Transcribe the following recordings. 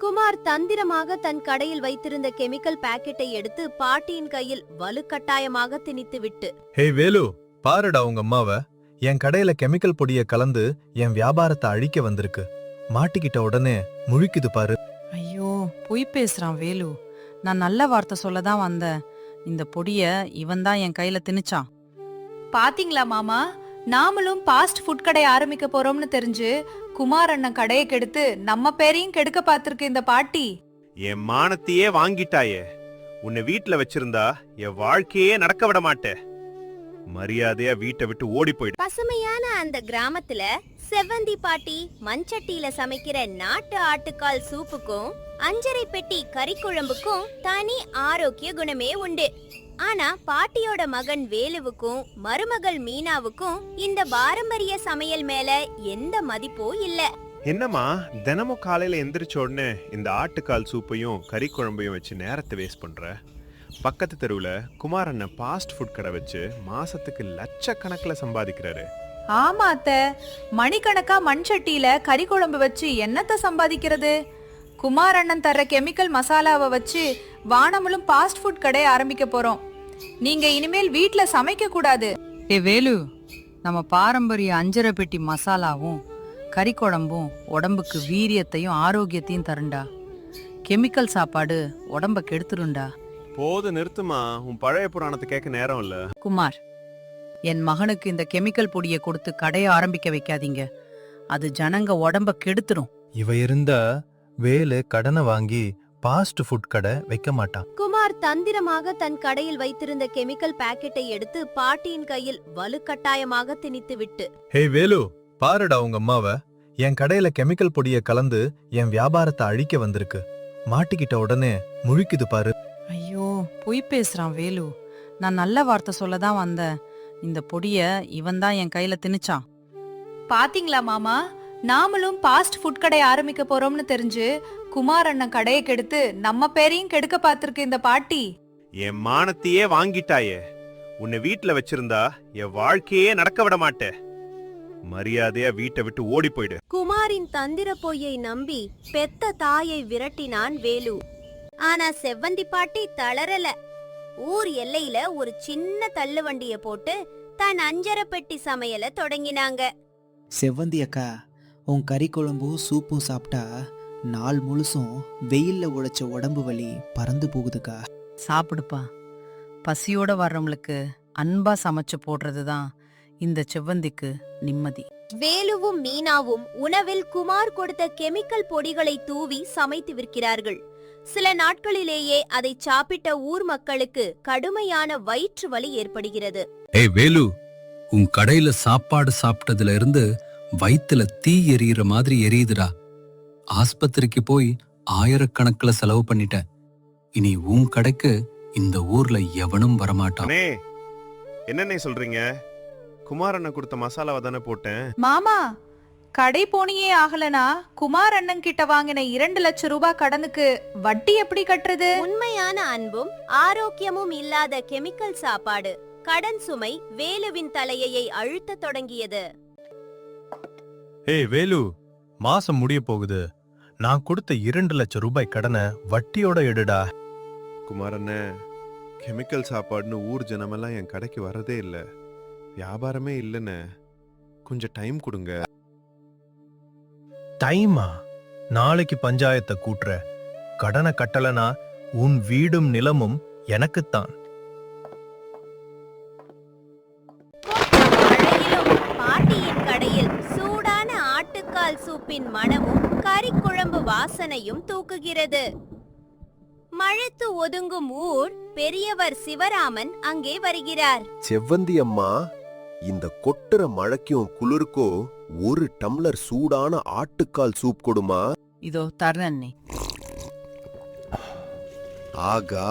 குமார் தந்திரமாக தன் கடையில் வைத்திருந்த கெமிக்கல் பாக்கெட்டை எடுத்து பாட்டியின் கையில் வலுக்கட்டாயமாக திணித்து விட்டு, ஹே வேலு, பாருடா உங்க அம்மாவ. என் கடையில கெமிக்கல் பொடிய கலந்து என் வியாபாரத்தை அழிக்க வந்திருக்கு. மாட்டிக்கிட்ட உடனே முழிக்குது பாரு. ஐயோ, பொய் பேசுறான் வேலு. நான் நல்ல வார்த்தை சொல்லதான் வந்தேன். இந்த பொடிய இவன் தான் என் கையில திணிச்சான். பாத்தீங்களா மாமா, நாமளும் பாஸ்ட் ஃபுட் கடை ஆரம்பிக்க போறோம்னு தெரிஞ்சு குமார் அண்ணன் கடையை கெடுத்து நம்ம பேரையும் கெடுக்க பார்த்திருக்கு இந்த பாட்டி. என் மானத்தையே வாங்கிட்டாயே. உன்னை வீட்டுல வச்சிருந்தா என் வாழ்க்கையே நடக்க விட மாட்டேன். மரியாதையா வீட்டை விட்டு ஓடி போயிடு. பசுமையான அந்த கிராமத்துல செவ்வந்தி பாட்டி மண்சட்டியில சமைக்கிற நாட்டு ஆட்டுக்கால் சூப்புக்கும் அஞ்சரை பெட்டி கறி குழம்புக்கும் தனி ஆரோக்கிய குணமே உண்டு. ஆனா பாட்டியோட மகன் வேலுவுக்கும் மருமகள் மீனாவுக்கும் இந்த பாரம்பரிய சமையல் மேல எந்த மதிப்போ இல்ல. என்னம்மா, தினமும் காலையில எந்திரிச்ச உடனே இந்த ஆட்டுக்கால் சூப்பையும் கறி குழம்பையும் வச்சு நேரத்தை வேஸ்ட் பண்ற? பக்கத்து தெருவுல குமார் அண்ணன் பாஸ்ட் ஃபுட் கடை வச்சு மாசத்துக்கு லட்சக்கணக்கில் சம்பாதிக்கிறாரு. ஆமா அத்த, மணிக்கணக்கா மண் சட்டியில கறி குழம்பு வச்சு என்னத்த சம்பாதிக்கிறது? குமார் அண்ணன் தர்ற கெமிக்கல் மசாலாவை வச்சு வானமலும் பாஸ்ட் ஃபுட் கடை ஆரம்பிக்க போறோம். நீங்க இனிமேல் வீட்ல சமைக்க கூடாது. ஏ வேலு, நம்ம பாரம்பரிய அஞ்சரை பெட்டி மசாலாவும் கறி குழம்பும் உடம்புக்கு வீரியத்தையும் ஆரோக்கியத்தையும் தருண்டா. கெமிக்கல் சாப்பாடு உடம்ப கெடுத்துருண்டா. போது நிறுத்துமா, உன் பழைய புராணத்தை கேட்க நேரம் இல்ல. குமார், என் மகனுக்கு இந்த கெமிக்கல் பொடியை கொடுத்து கடையை ஆரம்பிக்க வைக்காதீங்க. அது ஜனங்க உடம்ப கெடுத்துரும். இவ இருந்தா வேலு கடனை வாங்கி பாஸ்ட் ஃபுட் கடை வைக்க மாட்டான். குமார் தந்திரமாக தன் கடையில் வைத்திருந்த கெமிக்கல் பாக்கெட்டை எடுத்து பாட்டியின் கையில் வலுக்கட்டாயமாக திணித்து விட்டு, ஹே வேலு, பாருடா உங்க அம்மாவ. என் கடையில கெமிக்கல் பொடிய கலந்து என் வியாபாரத்தை அழிக்க வந்திருக்கு. மாட்டிக்கிட்ட உடனே முழிக்குது பாரு. ஐயோ, பொய் பேசுறான் வேலு. நான் நல்ல வார்த்தை சொல்லதான் வந்தேன். இந்த பொடிய இவன் தான் என் கையில திணிச்சான். பாத்தீங்களா மாமா, நாமளும் பாஸ்ட் ஃபுட் கடை ஆரம்பிக்க போறோம்னு தெரிஞ்சு குமார் அண்ணன் கடையை கெடுத்து நம்ம பேரையும் கெடுக்க பார்த்திருக்கு இந்த பாட்டி. என் மானத்தையே வாங்கிட்டாயே. உன்னை வீட்டுல வச்சிருந்தா என் வாழ்க்கையே நடக்க விட மாட்டேன். மரியாதையா வீட்டை விட்டு ஓடி போயிடு. குமாரின் தந்திர பொய்யை நம்பி பெத்த தாயை விரட்டினான் வேலு. ஆனா செவ்வந்தி பாட்டி தளரல. ஊர் எல்லையில ஒரு சின்ன தள்ளு வண்டிய போட்டு தன் அஞ்சரை பெட்டி சமையல தொடங்கினாங்க. செவ்வந்தி அக்கா, உன் கறி குழம்பும் சூப்பும் சாப்பிட்டா நாள் முழுசும் வெயில்ல உழைச்ச உடம்பு வலி பறந்து போகுதுக்கா. சாப்பிடுப்பா. பசியோட வர்றவங்களுக்கு அன்பா சமைச்சு போடுறதுதான் இந்த செவ்வந்திக்கு நிம்மதி. வேலுவும் மீனாவும் உணவில் குமார் கொடுத்த கெமிக்கல் பொடிகளை தூவி சமைத்து விற்கிறார்கள். சில நாட்களிலேயே அதை சாப்பிட்ட ஊர் மக்களுக்கு கடுமையான வயிற்று வலி ஏற்படுகிறது. ஏய் வேலு, உன் கடையில சாப்பாடு சாப்பிட்டதுல இருந்து வயித்துல தீ எரியிற மாதிரி எரியுதுடா. ஆஸ்பத்திரிக்கு போய் ஆயிரக்கணக்கில் செலவு பண்ணிட்டேன். இனி உன் கடைக்கு இந்த ஊர்ல எவனும் வரமாட்டான். என்னன்னே சொல்றீங்க? குமார் அண்ணன் கொடுத்த மசாலாவை தானே போட்டேன். மாமா, கடை போனியே ஆகலனா குமார் அண்ணன் கிட்ட வாங்கின 2 லட்சம் ரூபாய் கடனுக்கு வட்டி எப்படி கட்டுறது? உண்மையான அன்பும் ஆரோக்கியமும் இல்லாத கெமிக்கல் சாப்பாடு கடன் சுமை வேலுவின் தலையை அழுத்த தொடங்கியது. ஹே வேலு, மாசம் முடிய போகுது. நான் கொடுத்த 2 லட்சம் ரூபாய் கடனை வட்டியோட எடுடா. குமார் அண்ணன், கெமிக்கல் சாப்பாடுன்னு ஊர் ஜனமெல்லாம் என் கடைக்கு வரதே இல்ல. வியாபாரமே இல்லைன்னு. கொஞ்சம் டைம் கொடுங்க. டைமா? நாளைக்கு பஞ்சாயத்தை கூட்டுற. கடனை கட்டலனா உன் வீடும் நிலமும் எனக்குத்தான். பாட்டியின் கடையில் சூடான ஆட்டுக்கால் சூப்பின் மணமும் கறி குழம்பு வாசனையும் தூக்குகிறது. மழைத்து ஒதுங்கும் ஊர் பெரியவர் சிவராமன் அங்கே வருகிறார். செவ்வந்தி அம்மா, இந்த கொட்டுற மழைக்கும் குளிருக்கும் 1 டம்ளர் சூடான ஆட்டுக்கால் சூப் கொடுமா. இதோ தர்றேன். ஆகா,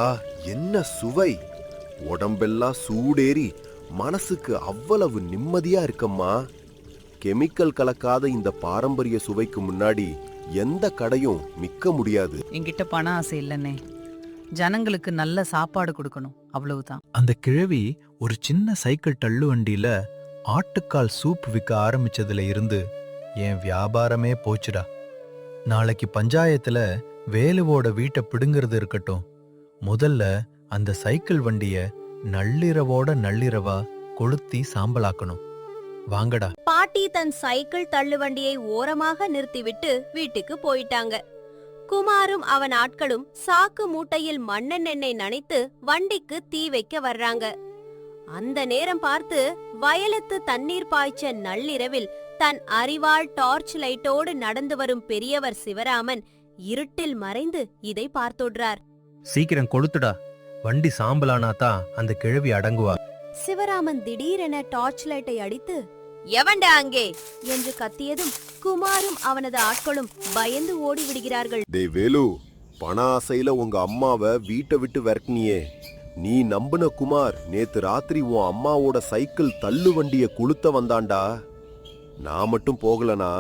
என்ன சுவை! உடம்பெல்லாம் சூடேறி மனசுக்கு அவ்வளவு நிம்மதியா இருக்கம்மா. கெமிக்கல் கலக்காத இந்த பாரம்பரிய சுவைக்கு முன்னாடி எந்த கடையும் மிக்க முடியாது. என்கிட்ட பண ஆசை இல்லனே. ஜனங்களுக்கு நல்ல சாப்பாடு கொடுக்கணும், அவ்வளவுதான். அந்த கிழவி ஒரு சின்ன சைக்கிள் தள்ளு வண்டியில ஆட்டுக்கால் சூப் விற்க ஆரம்பிச்சதுல இருந்து என் வியாபாரமே போச்சுடா. நாளைக்கு பஞ்சாயத்துல வேலுவோட வீட்டை பிடுங்கிறது இருக்கட்டும், முதல்ல அந்த சைக்கிள் வண்டிய நள்ளிரவோட நள்ளிரவா கொளுத்தி சாம்பலாக்கணும். வாங்கடா. பாட்டி தன் சைக்கிள் தள்ளுவண்டியை ஓரமாக நிறுத்திவிட்டு வீட்டுக்கு போயிட்டாங்க. குமாரும் அவன் ஆட்களும் சாக்கு மூட்டையில் மண்ணெண்ணெய் நனைத்து வண்டிக்கு தீ வைக்க வர்றாங்க. அந்த நேரம் பார்த்து வயலுக்கு தண்ணீர் பாய்ச்ச நள்ளிரவில் தன் அரிவாள் டார்ச் லைட்டோடு நடந்து வரும் பெரியவர் சிவராமன் இருட்டில் மறைந்து இதை பார்த்தோடுறார். சீக்கிரம் கொளுத்துடா, வண்டி சாம்பலானாதான் அந்த கிழவி அடங்குவா. சிவராமன் திடீரென டார்ச் லைட்டை அடித்து, எவன்டா அங்கே என்று கத்தியதும் குமாரும் அவனது ஆட்களும் பயந்து ஓடி விடுகிறார்கள். டேய் வேலு, பண ஆசையில உங்க அம்மாவை வீட்டை விட்டு விரட்டினியே, நீ நம்பின குமார் நேத்து ராத்திரி உன் அம்மாவோட சைக்கிள் தள்ளு வண்டிய கொளுத்த வந்தான்டா. நான் மட்டும் போகலனா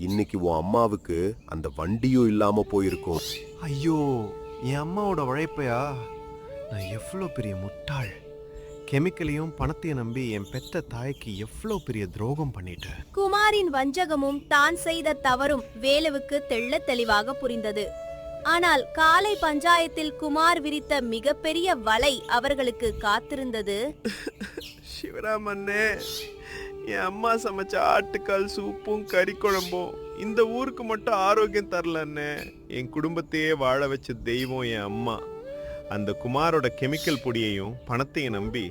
இன்னைக்கு உன் அம்மாவுக்கு அந்த வண்டியும் இல்லாம போயிருக்கும். ஐயோ, என் அம்மாவோட உழைப்பையா? நான் எவ்வளோ பெரிய முட்டாள். கெமிக்கலையும் பணத்தையும் நம்பி என் பெத்த தாய்க்கு எவ்வளோ பெரிய துரோகம் பண்ணிட்டேன். குமாரின் வஞ்சகமும் தான் செய்த தவறும் வேலுவுக்கு தெள்ளத் தெளிவாக புரிந்தது. ஆனால் காலை பஞ்சாயத்தில் குமார் விரித்த மிகப்பெரிய வலை அவர்களுக்கு காத்திருந்தது. சிவராமண்ணே, என் அம்மா சமைச்ச ஆட்டுக்கால் சூப்பும் கறி குழம்பும் இந்த ஊருக்கு மட்டும் ஆரோக்கியம் தரலன்னு என் குடும்பத்தையே வாழ வச்ச தெய்வம் என் அம்மா. அந்த குமாரோட கெமிக்கல் பொடியையும் பணத்தையும் நம்பி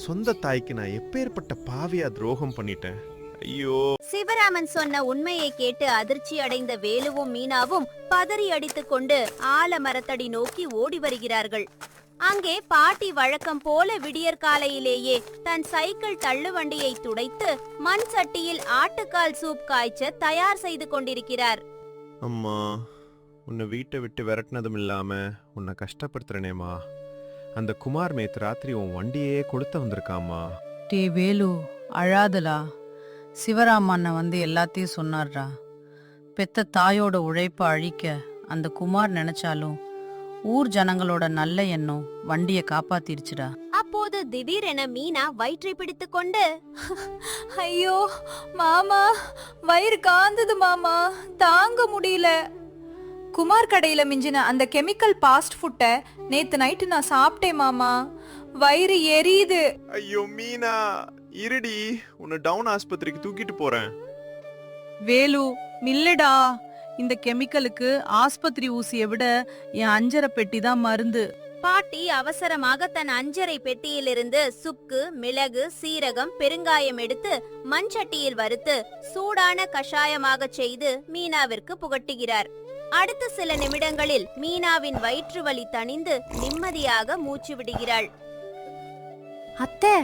சொந்த தாய்க்கு நான் எப்பேற்பட்ட பாவியா துரோகம் பண்ணிட்டேன். ஐயோ. சிவராமன் சொன்ன உண்மையை கேட்டு அதிர்ச்சி அடைந்த வேலுவும் மீனாவும் பதறி அடித்துக் கொண்டு ஆலமரத்தடி நோக்கி ஓடி வருகிறார்கள். அங்கே பாட்டி வழக்கம் போல விடியற்காலையிலேயே தன் சைக்கிள் தள்ளுவண்டியை துடைத்து மண் சட்டியில் ஆட்டுக்கால் சூப் காய்ச்ச தயார் செய்து கொண்டிருக்கிறார். அம்மா, உன்னை வீட்டை விட்டு விரட்டினதும் இல்லாம உன்னை கஷ்டப்படுத்துறனேம்மா. அந்த குமார் நேத்து ராத்திரி உன் வண்டியே கொளுத்த வந்திருக்காமா. டே வேலு, அழாதலா. சிவராமண்ண வந்து எல்லாத்தையும் சொன்னார்டா. பெத்த தாயோட உழைப்ப அழிக்க அந்த குமார் நினைச்சாலும் ஊர் ஜனங்களோட நல்ல எண்ணம் வண்டிய காப்பாத்திருச்சுடா. அப்போது திடீரென மீனா வயிற்றை பிடித்துக் கொண்டு, ஐயோ மாமா, வயிறு காந்தது மாமா, தாங்க முடியல. குமார் கடையில மிஞ்சின அந்த கெமிக்கல் பாஸ்ட் ஃபுட்டை நேத்து நைட்டு நான் சாப்பிட்டேன் மாமா, வயிறு எரியுது. ஐயோ மீனா, இருடி, உன்னை டவுன் ஆஸ்பத்திரிக்கு தூக்கிட்டு போறேன். வேலு மில்லடா, இந்த கெமிக்கலுக்கு ஆஸ்பத்திரி ஊசியை விட என் அஞ்சரை பெட்டி தான் மருந்து. பாட்டி அவசரமாக தன் அஞ்சரை பெட்டியிலிருந்து சுக்கு, மிளகு, சீரகம், பெருங்காயம் எடுத்து மண்சட்டியில் வறுத்து சூடான கஷாயமாக செய்து மீனாவிற்கு புகட்டுகிறார். அடுத்த சில நிமிடங்களில் மீனாவின் வயிற்று வலி தணிந்து நிம்மதியாக மூச்சு விடுகிறாள். அத்தை,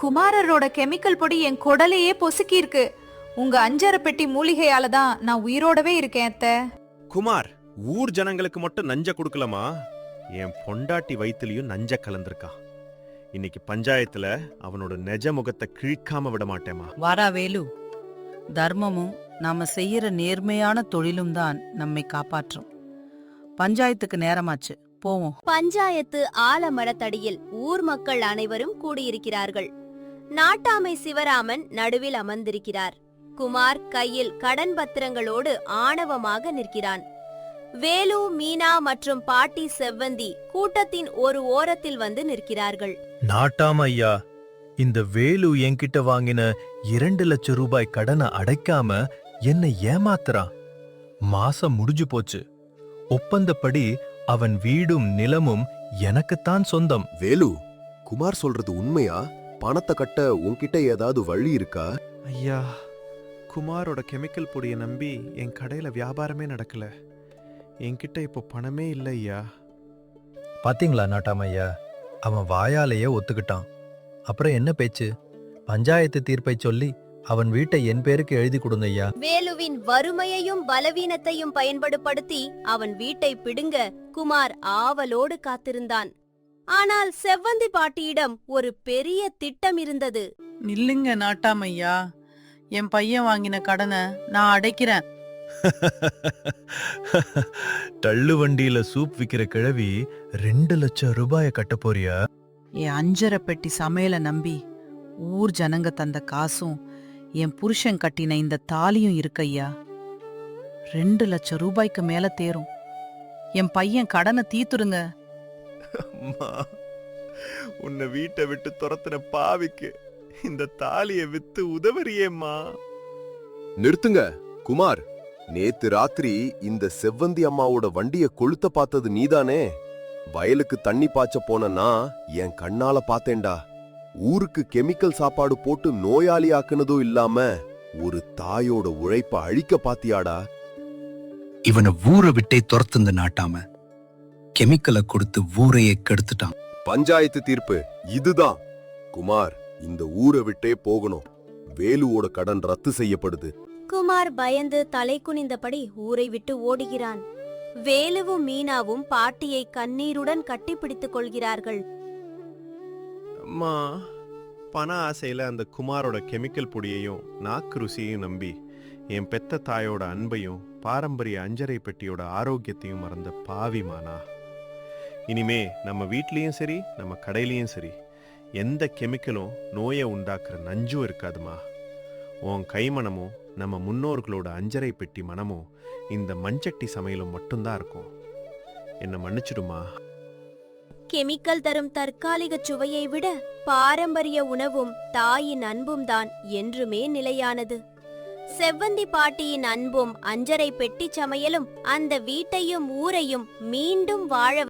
குமாரரோட கெமிக்கல் பொடி என் குடலையே பொசுக்கி இருக்கு. உங்க அஞ்சரை பெட்டி மூலிகையால தான் நான் உயிரோடவே இருக்கேன் அத்தை. குமார் ஊர் ஜனங்களுக்கு மட்டும் நஞ்ச கொடுக்கலமா, என் பொண்டாட்டி வயிற்றுலயும் நஞ்ச கலந்திருக்கான். இன்னைக்கு பஞ்சாயத்துல அவனோட நெஜ முகத்தை கிழிக்காம விட மாட்டேமா. வாரா வேலு, தர்மமும் நாம செய்யற நேர்மையான தொழிலும் தான் நம்மை காப்பாற்றும். பஞ்சாயத்துக்கு நேரமாச்சு, போவோம். பஞ்சாயத்து ஆலமரத்தடியில் ஊர் மக்கள் அனைவரும் கூடியிருக்கிறார்கள். நாட்டாமை சிவராமன் நடுவில் அமர்ந்திருக்கிறார். குமார் கையில் கடன் பத்திரங்களோடு ஆணவமாக நிற்கிறான். வேலு, மீனா மற்றும் பாட்டி செவ்வந்தி கூட்டத்தின் ஒரு ஓரத்தில் வந்து நிற்கிறார்கள். நாட்டாம ஐயா, இந்த வேலு என்கிட்ட வாங்கின 2 லட்சம் ரூபாய் கடனை அடைக்காம என்னை ஏமாத்துறான். மாசம் முடிஞ்சு போச்சு. ஒப்பந்தப்படி அவன் வீடும் நிலமும் எனக்குத்தான் சொந்தம். வேலு, குமார் சொல்றது உண்மையா? பணத்தை கட்ட உன்கிட்ட ஏதாவது வழி இருக்கா? ஐயா, குமாரோட கெமிக்கல் பொடியை நம்பி என் கடையில வியாபாரமே நடக்கல. என்கிட்ட இப்போ பணமே இல்லை ஐயா. பாத்தீங்களா நாட்டாமையா, அவன் வாயாலேயே ஒத்துக்கிட்டான். அப்புறம் என்ன பேச்சு? பஞ்சாயத்து தீர்ப்பை சொல்லி அவன் வீட்டை என் பேருக்கு எழுதி கொடுங்க ஐயா. வேலுவின் வறுமையையும் பலவீனத்தையும் பயன்படுத்தி அவன் வீட்டை பிடுங்க குமார் ஆவலோடு காத்திருந்தான். ஆனால் செவ்வந்தி பாட்டியிடம் ஒரு பெரிய திட்டம் இருந்தது. நில்லுங்க நாட்டாமையா, என் பையன் வாங்கின கடனை நான் அடைக்கிறேன். தள்ளு வண்டியில சூப் விக்கிற கிழவி 2 லட்சம் ரூபாய கட்ட போறியா? என் அஞ்சரை பெட்டி சமையலை நம்பி ஊர் ஜனங்க தந்த காசும் என் புருஷன் கட்டின இந்த தாலியும் இருக்கையா. 2 லட்சம் ரூபாய்க்கு மேல தேரும். என் பையன் கடனை தீத்துருங்க. அம்மா, உன்னை வீட்டை விட்டு துரத்தின பாவிக்கு இந்த தாலியை வித்து உதவறியேம்மா. நிறுத்துங்க குமார். நேத்து ராத்திரி இந்த செவ்வந்தி அம்மாவோட வண்டிய கொளுத்த பார்த்தது நீதானே? வயலுக்கு தண்ணி பாய்ச்ச போனனா என் கண்ணால பார்த்தேன்டா. ஊருக்கு கெமிக்கல் சாப்பாடு போட்டு நோயாளி ஆக்குனதும் இல்லாம ஒரு தாயோட உழைப்ப அழிக்க பாத்தியாடா. இவனை ஊரை விட்டே துரத்துந்து நாட்டாம கெமிக்கலை கொடுத்து ஊரையே கெடுத்துட்டான். பஞ்சாயத்து தீர்ப்பு இதுதான். குமார், இந்த ஊரை விட்டே போகணும். வேலுவோட கடன் ரத்து செய்யப்படுது. குமார் பயந்து தலை குனிந்தபடி ஊரை விட்டு ஓடுகிறான். வேலுவும் மீனாவும் பாட்டியை கண்ணீருடன் கட்டிப்பிடித்துக் கொள்கிறார்கள். அம்மா, பண ஆசையில அந்த குமாரோட கெமிக்கல் பொடியையும் நாக்கு ருசியையும் நம்பி என் பெத்த தாயோட அன்பையும் பாரம்பரிய அஞ்சரை பெட்டியோட ஆரோக்கியத்தையும் மறந்த பாவிமானா. இனிமே நம்ம வீட்லயும் சரி நம்ம கடையிலயும் சரி எந்த கெமிக்கலும் நோயை உண்டாக்குற நஞ்சும் இருக்காதுமா. உன் கைமணமும் நம்ம முன்னோர்களோட அஞ்சரை பெட்டி மனமும் இந்த மண்சட்டி சமையலும் மட்டும்தான் இருக்கும். என்னை மன்னிச்சிடுமா. கெமிக்கல் தரும் தற்காலிக சுவையை விட பாரம்பரிய உணவும் தாயின் அன்பும் தான் என்றுமே நிலையானது. செவ்வந்தி பாட்டியின் அன்பும் அஞ்சரை பெட்டி சமையலும் அந்த வீட்டையும் ஊரையும் மீண்டும் வாழ